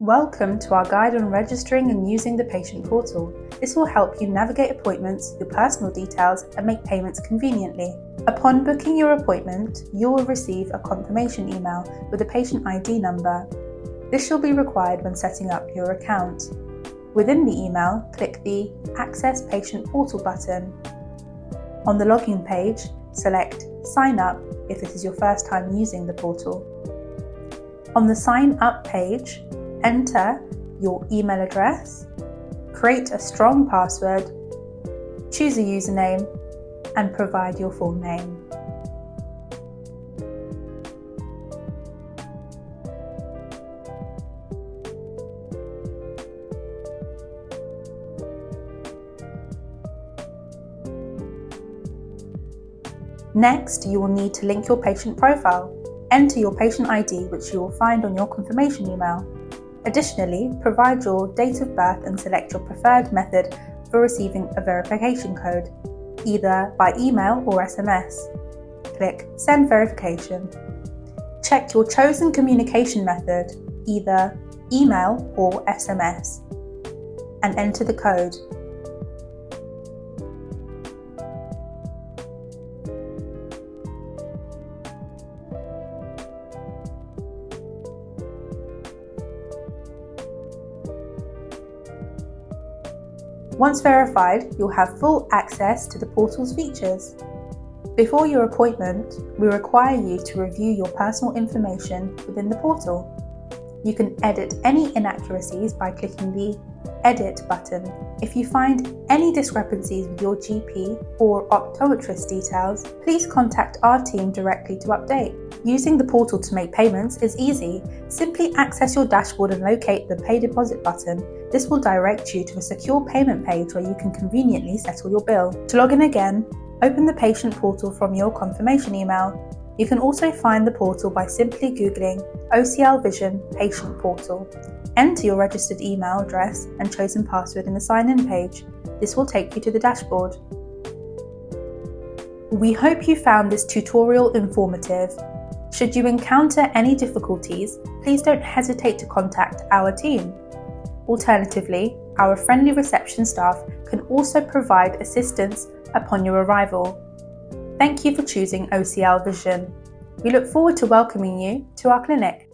Welcome to our guide on registering and using the patient portal. This will help you navigate appointments, your personal details, and make payments conveniently. Upon booking your appointment, you will receive a confirmation email with a patient ID number. This shall be required when setting up your account. Within the email, click the Access Patient Portal button. On the login page, select Sign Up if this is your first time using the portal. On the Sign Up page, enter your email address, create a strong password, choose a username, and provide your full name. Next, you will need to link your patient profile. Enter your patient ID, which you will find on your confirmation email. Additionally, provide your date of birth and select your preferred method for receiving a verification code, either by email or SMS. Click Send Verification. Check your chosen communication method, either email or SMS, and enter the code. Once verified, you'll have full access to the portal's features. Before your appointment, we require you to review your personal information within the portal. You can edit any inaccuracies by clicking the Edit button. If you find any discrepancies with your GP or optometrist details, please contact our team directly to update. Using the portal to make payments is easy. Simply access your dashboard and locate the Pay Deposit button. This will direct you to a secure payment page where you can conveniently settle your bill. To log in again, open the patient portal from your confirmation email. You can also find the portal by simply Googling OCL Vision Patient Portal. Enter your registered email address and chosen password in the sign-in page. This will take you to the dashboard. We hope you found this tutorial informative. Should you encounter any difficulties, please don't hesitate to contact our team. Alternatively, our friendly reception staff can also provide assistance upon your arrival. Thank you for choosing OCL Vision. We look forward to welcoming you to our clinic.